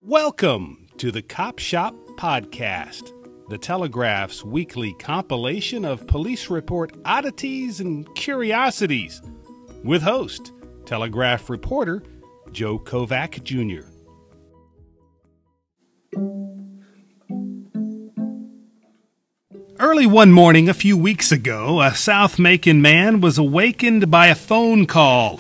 Welcome to the Cop Shop Podcast, the Telegraph's weekly compilation of police report oddities and curiosities, with host, Telegraph reporter Joe Kovac Jr. Early one morning a few weeks ago, a South Macon man was awakened by a phone call.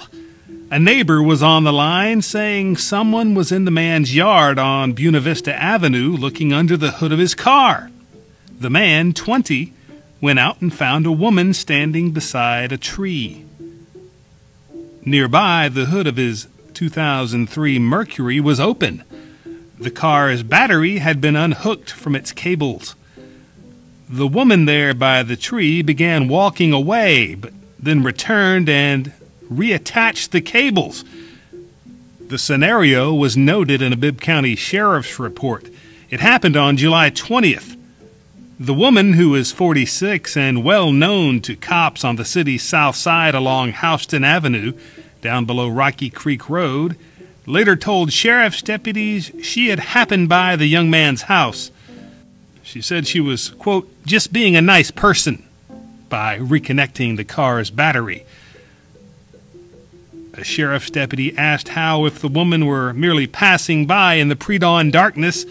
A neighbor was on the line saying someone was in the man's yard on Buena Vista Avenue looking under the hood of his car. The man, 20, went out and found a woman standing beside a tree. Nearby, the hood of his 2003 Mercury was open. The car's battery had been unhooked from its cables. The woman there by the tree began walking away, but then returned and reattached the cables. The scenario was noted in a Bibb County Sheriff's report. It happened on July 20th. The woman, who is 46 and well known to cops on the city's south side along Houston Avenue, down below Rocky Creek Road, later told sheriff's deputies she had happened by the young man's house. She said she was, quote, just being a nice person by reconnecting the car's battery. A sheriff's deputy asked how, if the woman were merely passing by in the pre-dawn darkness,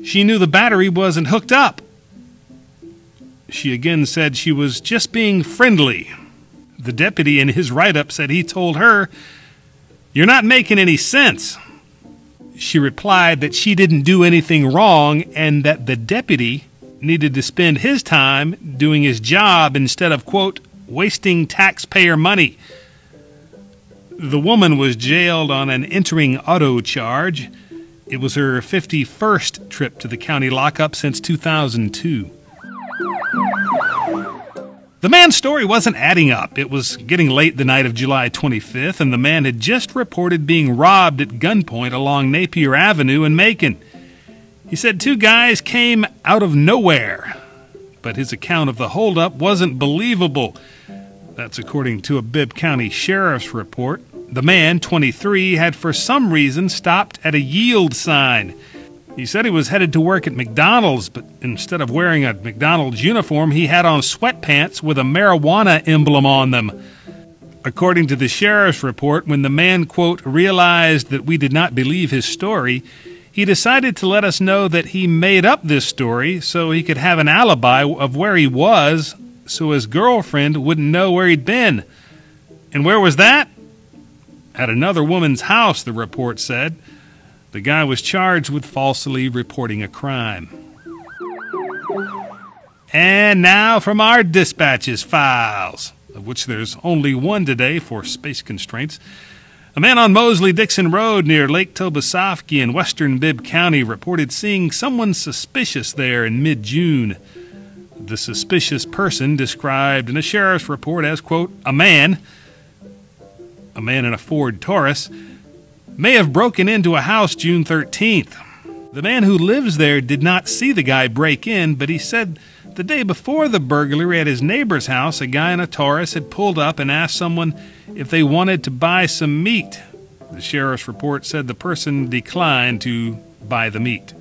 she knew the battery wasn't hooked up. She again said she was just being friendly. The deputy in his write-up said he told her, "You're not making any sense." She replied that she didn't do anything wrong and that the deputy needed to spend his time doing his job instead of, quote, wasting taxpayer money. The woman was jailed on an entering auto charge. It was her 51st trip to the county lockup since 2002. The man's story wasn't adding up. It was getting late the night of July 25th, and the man had just reported being robbed at gunpoint along Napier Avenue in Macon. He said two guys came out of nowhere, but his account of the holdup wasn't believable. That's according to a Bibb County Sheriff's report. The man, 23, had for some reason stopped at a yield sign. He said he was headed to work at McDonald's, but instead of wearing a McDonald's uniform, he had on sweatpants with a marijuana emblem on them. According to the sheriff's report, when the man, quote, realized that we did not believe his story, he decided to let us know that he made up this story so he could have an alibi of where he was, so his girlfriend wouldn't know where he'd been. And where was that? At another woman's house, the report said. The guy was charged with falsely reporting a crime. And now from our dispatches files, of which there's only one today for space constraints. A man on Mosley-Dixon Road near Lake Tobosoffke in western Bibb County reported seeing someone suspicious there in mid-June. The suspicious person, described in a sheriff's report as, quote, a man in a Ford Taurus, may have broken into a house June 13th. The man who lives there did not see the guy break in, but he said the day before the burglary at his neighbor's house, a guy in a Taurus had pulled up and asked someone if they wanted to buy some meat. The sheriff's report said the person declined to buy the meat.